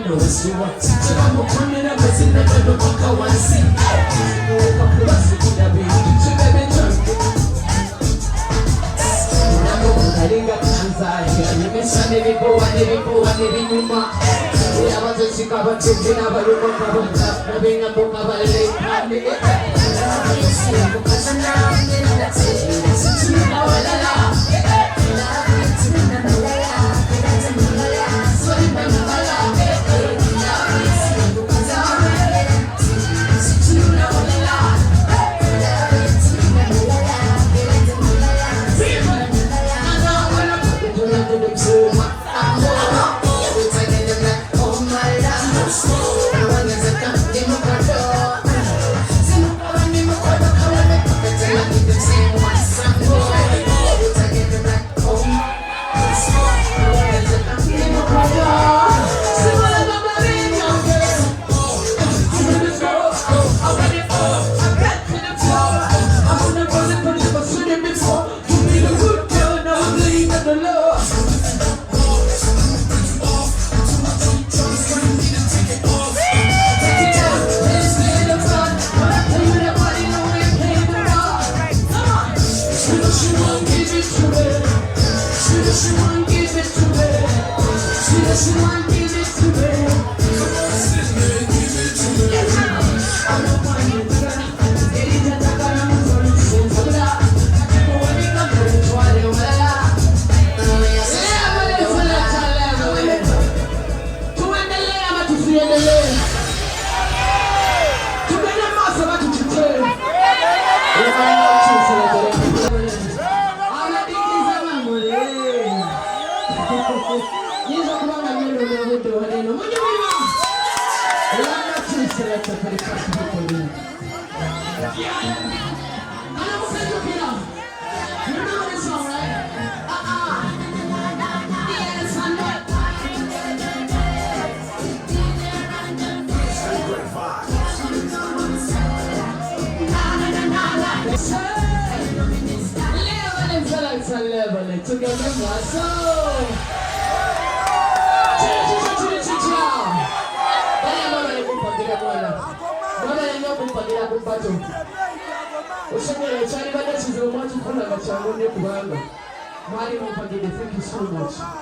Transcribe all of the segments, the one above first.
Siwa Siwa mukamira Mazina Kado Baka Wansi Uwa Kurasi Kudabi Chibebe Chanke Namo Kukalinga Tanzania Nimesa Nilipowa Nilipowa Nilinyuma Yabaze Chikaba Chikina Baruko Kabata Nabinga Boka Bale Kame Siwa Mukasana Nila Siwa Walala Thank you so much.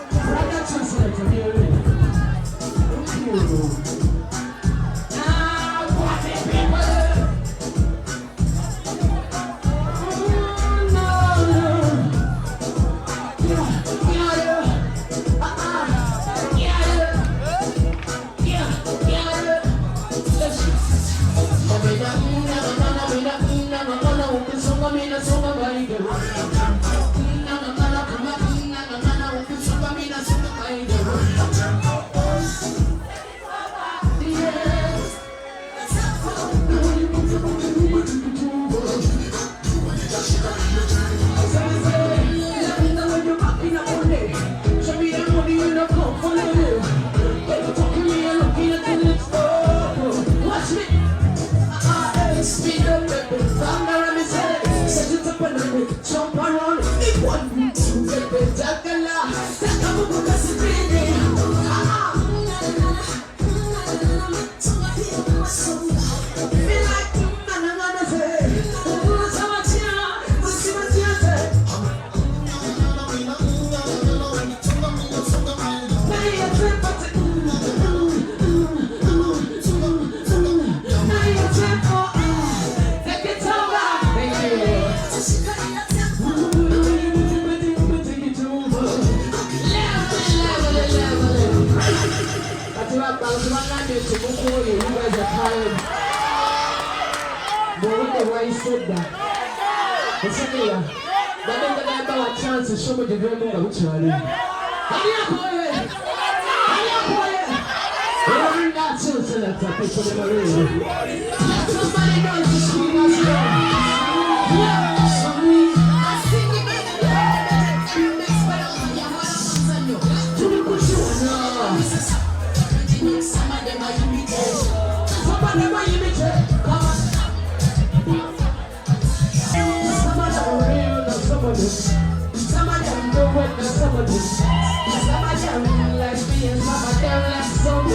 Some of them like me and some of them like so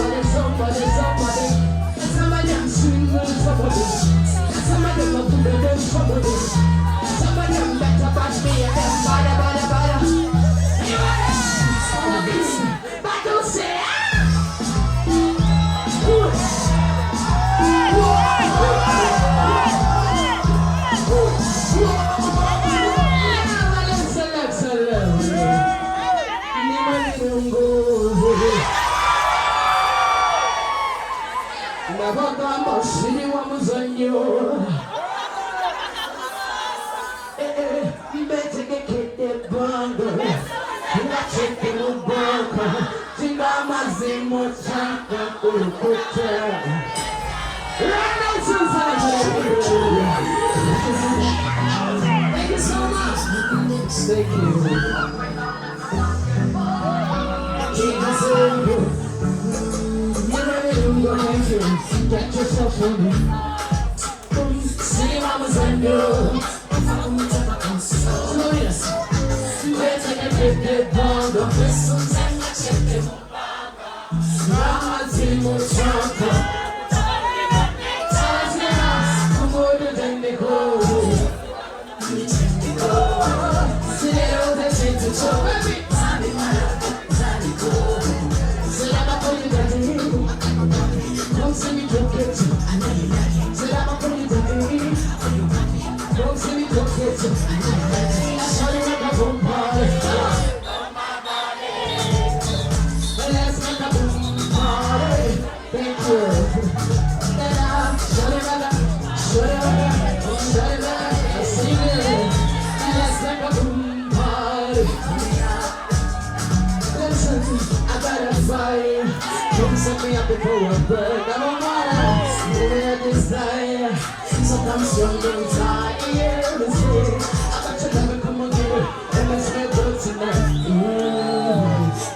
Somebody I'm swinging with somebody. Somebody I'm putting them somebody. Somebody I'm better than me and them bada. You are but don't say thank you so much. Thank you. Get yourself on me. See mama's on you. Oh yes. Let's take a big bond of lessons and let's check them. Mama's in more trouble. Come on, then they go. See they all the things to show baby. See I'm a boy that you. Don't see me don't get you. Say I'm a pretty baby. Don't see me don't get you. Shut it like a boom party. Let's make a boom party. Thank you. Shut it like a sing it. Let's make a boom party. Listen, I got a fire. Don't set me up before I burn. I don't wanna live a desire. Sometimes you're getting tired. I got your love, come on, get it. And let's make good tonight.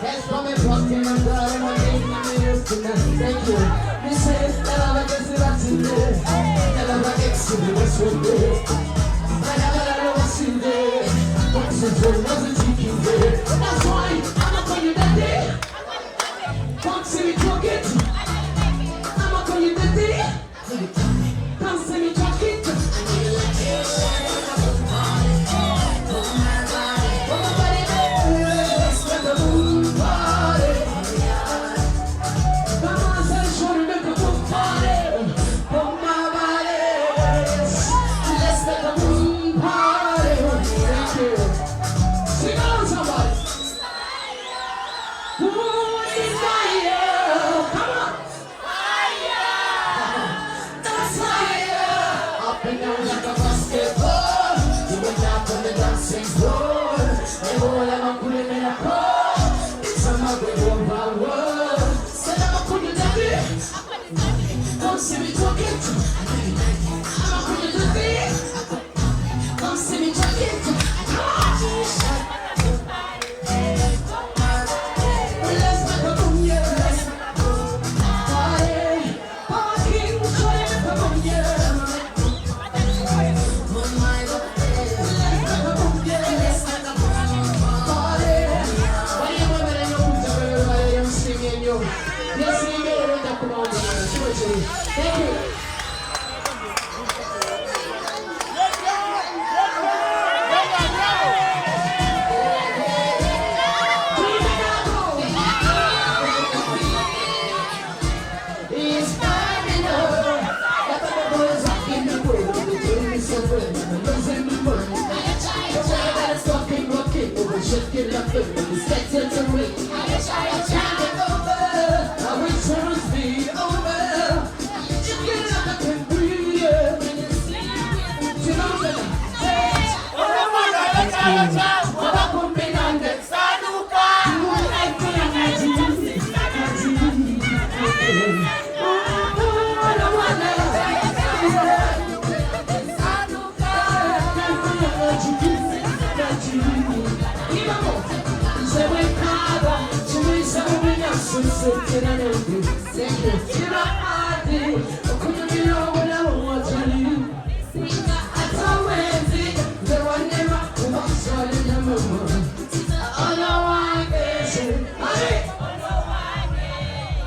That's for me, fucking I'm glad I'm getting you tonight. Thank you. This is the love I guess it's in there. The love I guess it's what's with it. I know what's in there. What's in there? What's in there? That's why I'm not calling you that day. Come see me talk it. I'ma call you daddy. Come see me talk it. Come see me talk it. I'ma put it to bed. Come see me talk it. Let's make a boom, yeah. Party, parking, show them a boom, yeah. Let's make a boom, yeah. Party. Why you women ain't no put everybody I'm singing you. You're singing it, come on, man. Thank you.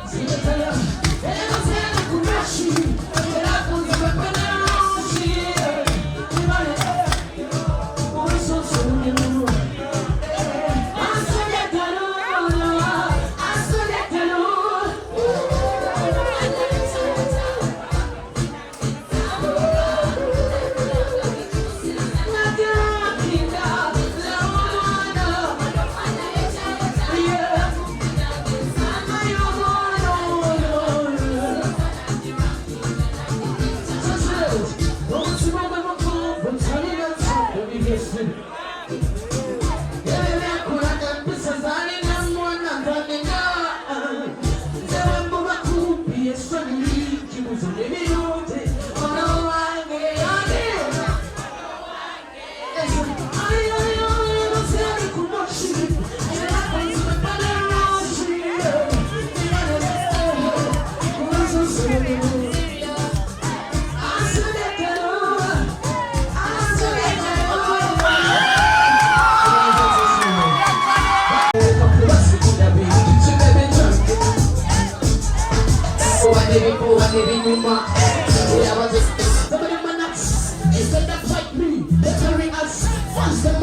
See forward, living you ma. We have a just somebody man that's instead of fight me, they carry us. Once the